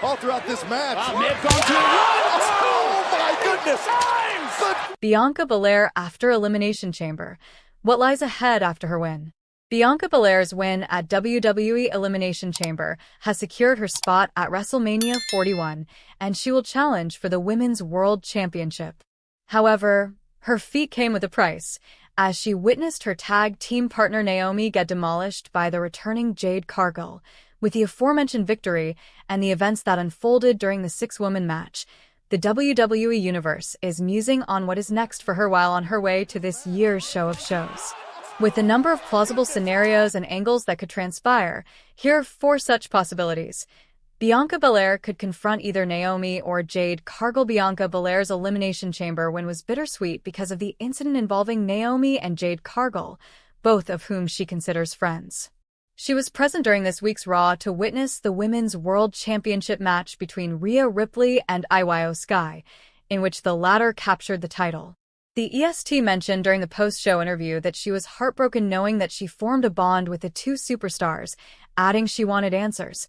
all throughout this match. May have gone to one. Oh my goodness! Bianca Belair after Elimination Chamber. What lies ahead after her win? Bianca Belair's win at WWE Elimination Chamber has secured her spot at WrestleMania 41, and she will challenge for the Women's World Championship. However, her feat came with a price, as she witnessed her tag team partner Naomi get demolished by the returning Jade Cargill. With the aforementioned victory and the events that unfolded during the six-woman match, the WWE Universe is musing on what is next for her while on her way to this year's show of shows. With a number of plausible scenarios and angles that could transpire, here are 4 such possibilities. Bianca Belair could confront either Naomi or Jade Cargill. Bianca Belair's Elimination Chamber win was bittersweet because of the incident involving Naomi and Jade Cargill, both of whom she considers friends. She was present during this week's Raw to witness the Women's World Championship match between Rhea Ripley and Iyo Sky, in which the latter captured the title. The EST mentioned during the post-show interview that she was heartbroken knowing that she formed a bond with the two superstars, adding she wanted answers.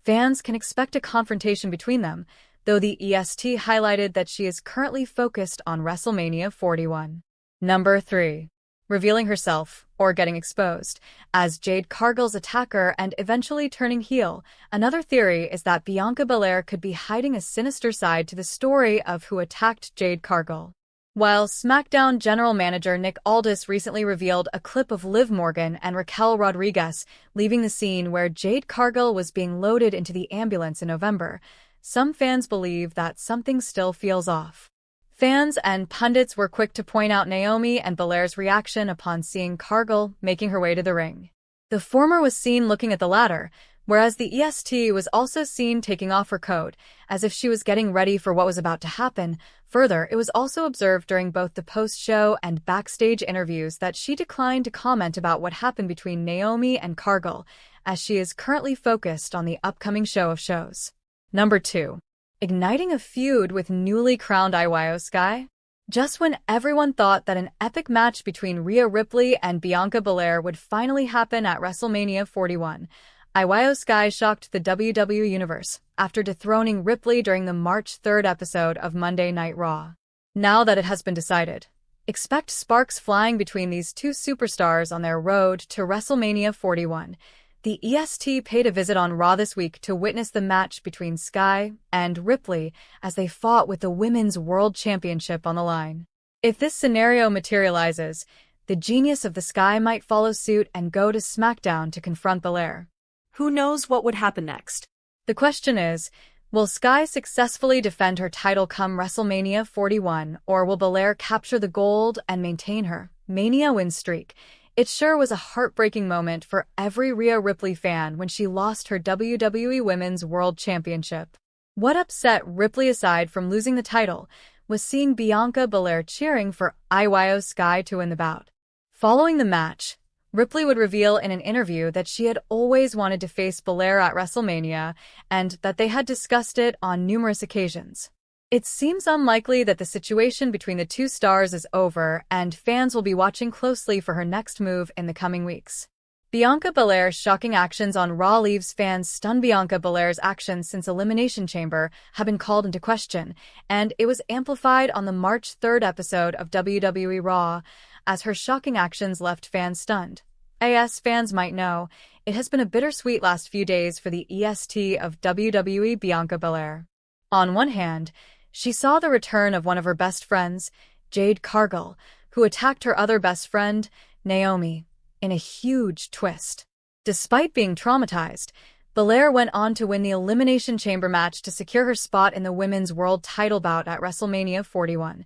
Fans can expect a confrontation between them, though the EST highlighted that she is currently focused on WrestleMania 41. Number 3. Revealing herself, or getting exposed, as Jade Cargill's attacker and eventually turning heel. Another theory is that Bianca Belair could be hiding a sinister side to the story of who attacked Jade Cargill. While SmackDown general manager Nick Aldis recently revealed a clip of Liv Morgan and Raquel Rodriguez leaving the scene where Jade Cargill was being loaded into the ambulance in November, some fans believe that something still feels off. Fans and pundits were quick to point out Naomi and Belair's reaction upon seeing Cargill making her way to the ring. The former was seen looking at the latter, whereas the EST was also seen taking off her coat, as if she was getting ready for what was about to happen. Further, it was also observed during both the post-show and backstage interviews that she declined to comment about what happened between Naomi and Cargill, as she is currently focused on the upcoming show of shows. Number 2. Igniting a feud with newly crowned Iyo Sky? Just when everyone thought that an epic match between Rhea Ripley and Bianca Belair would finally happen at WrestleMania 41, Iyo Sky shocked the WWE Universe after dethroning Ripley during the March 3rd episode of Monday Night Raw. Now that it has been decided, expect sparks flying between these two superstars on their road to WrestleMania 41. The EST paid a visit on Raw this week to witness the match between Sky and Ripley as they fought with the Women's World Championship on the line. If this scenario materializes, the genius of the Sky might follow suit and go to SmackDown to confront Belair. Who knows what would happen next? The question is, will Sky successfully defend her title come WrestleMania 41, or will Belair capture the gold and maintain her Mania win streak? It sure was a heartbreaking moment for every Rhea Ripley fan when she lost her WWE Women's World Championship. What upset Ripley aside from losing the title was seeing Bianca Belair cheering for Iyo Sky to win the bout. Following the match, Ripley would reveal in an interview that she had always wanted to face Belair at WrestleMania and that they had discussed it on numerous occasions. It seems unlikely that the situation between the two stars is over, and fans will be watching closely for her next move in the coming weeks. Bianca Belair's shocking actions on Raw leaves fans stunned. Bianca Belair's actions since Elimination Chamber have been called into question, and it was amplified on the March 3rd episode of WWE Raw, as her shocking actions left fans stunned. As fans might know, it has been a bittersweet last few days for the EST of WWE Bianca Belair. On one hand, she saw the return of one of her best friends, Jade Cargill, who attacked her other best friend, Naomi, in a huge twist. Despite being traumatized, Belair went on to win the Elimination Chamber match to secure her spot in the Women's World title bout at WrestleMania 41.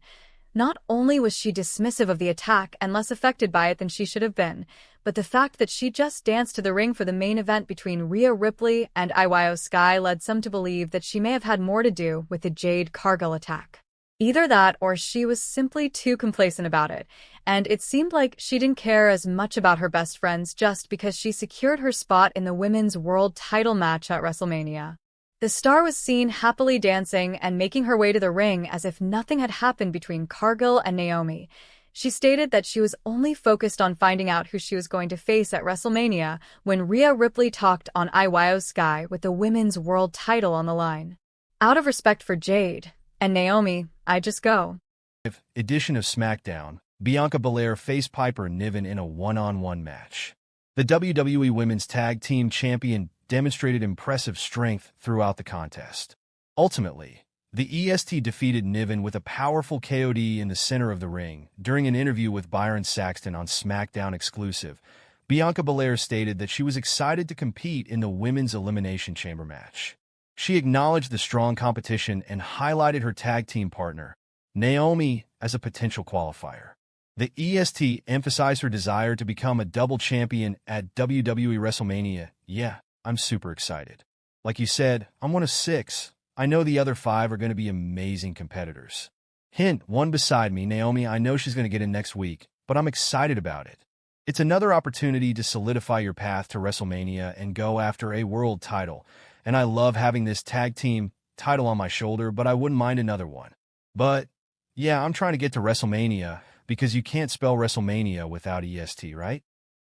Not only was she dismissive of the attack and less affected by it than she should have been, but the fact that she just danced to the ring for the main event between Rhea Ripley and Iyo Sky led some to believe that she may have had more to do with the Jade Cargill attack. Either that or she was simply too complacent about it, and it seemed like she didn't care as much about her best friends just because she secured her spot in the Women's World title match at WrestleMania. The star was seen happily dancing and making her way to the ring as if nothing had happened between Cargill and Naomi. She stated that she was only focused on finding out who she was going to face at WrestleMania when Rhea Ripley talked on Iyo Sky with the women's world title on the line. Out of respect for Jade and Naomi, I just go. Edition of SmackDown, Bianca Belair faced Piper Niven in a one-on-one match. The WWE Women's Tag Team Champion demonstrated impressive strength throughout the contest. Ultimately, the EST defeated Niven with a powerful KOD in the center of the ring. During an interview with Byron Saxton on SmackDown Exclusive, Bianca Belair stated that she was excited to compete in the Women's Elimination Chamber match. She acknowledged the strong competition and highlighted her tag team partner, Naomi, as a potential qualifier. The EST emphasized her desire to become a double champion at WWE WrestleMania. Yeah, I'm super excited. Like you said, I'm one of 6. I know the other 5 are going to be amazing competitors. Hint, one beside me, Naomi, I know she's going to get in next week, but I'm excited about it. It's another opportunity to solidify your path to WrestleMania and go after a world title. And I love having this tag team title on my shoulder, but I wouldn't mind another one. But, yeah, I'm trying to get to WrestleMania because you can't spell WrestleMania without EST, right?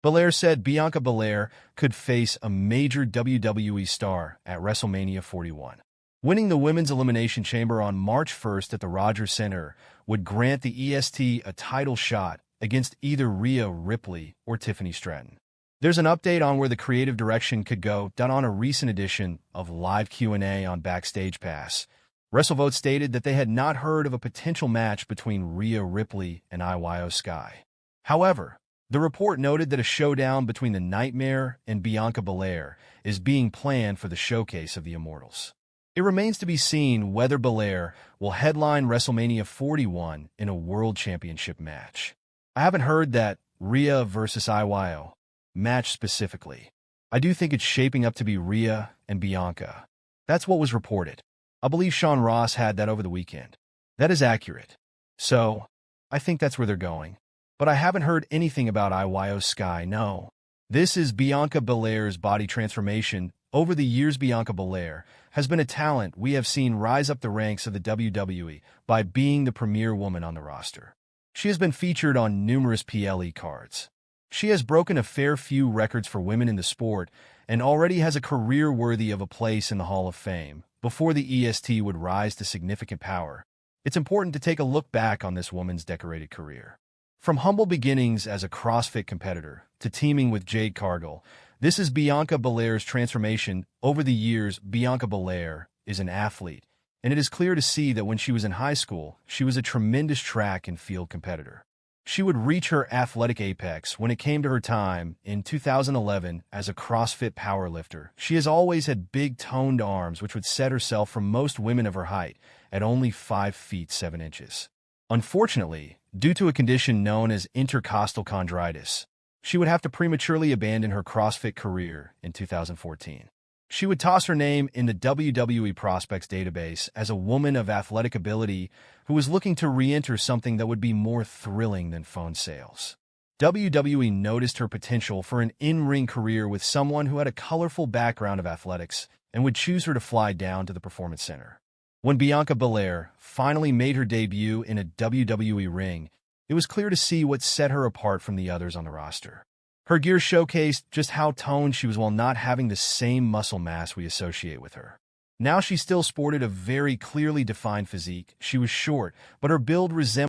Belair said Bianca Belair could face a major WWE star at WrestleMania 41. Winning the Women's Elimination Chamber on March 1st at the Rogers Center would grant the EST a title shot against either Rhea Ripley or Tiffany Stratton. There's an update on where the creative direction could go done on a recent edition of Live Q&A on Backstage Pass. WrestleVote stated that they had not heard of a potential match between Rhea Ripley and Iyo Sky. However, the report noted that a showdown between the Nightmare and Bianca Belair is being planned for the Showcase of the Immortals. It remains to be seen whether Belair will headline WrestleMania 41 in a World Championship match. I haven't heard that Rhea versus Iyo match specifically. I do think it's shaping up to be Rhea and Bianca. That's what was reported. I believe Sean Ross had that over the weekend. That is accurate. So, I think that's where they're going. But I haven't heard anything about Iyo Sky, no. This is Bianca Belair's body transformation. Over the years, Bianca Belair has been a talent we have seen rise up the ranks of the WWE by being the premier woman on the roster. She has been featured on numerous PLE cards. She has broken a fair few records for women in the sport and already has a career worthy of a place in the Hall of Fame. Before the EST would rise to significant power, it's important to take a look back on this woman's decorated career. From humble beginnings as a CrossFit competitor to teaming with Jade Cargill, this is Bianca Belair's transformation. Over the years, Bianca Belair is an athlete, and it is clear to see that when she was in high school, she was a tremendous track and field competitor. She would reach her athletic apex when it came to her time in 2011 as a CrossFit powerlifter. She has always had big toned arms which would set herself from most women of her height at only 5 feet 7 inches. Unfortunately, due to a condition known as intercostal chondritis, she would have to prematurely abandon her CrossFit career in 2014. She would toss her name in the WWE Prospects database as a woman of athletic ability who was looking to re-enter something that would be more thrilling than phone sales. WWE noticed her potential for an in-ring career with someone who had a colorful background of athletics and would choose her to fly down to the Performance Center. When Bianca Belair finally made her debut in a WWE ring, it was clear to see what set her apart from the others on the roster. Her gear showcased just how toned she was while not having the same muscle mass we associate with her. Now she still sported a very clearly defined physique. She was short, but her build resembled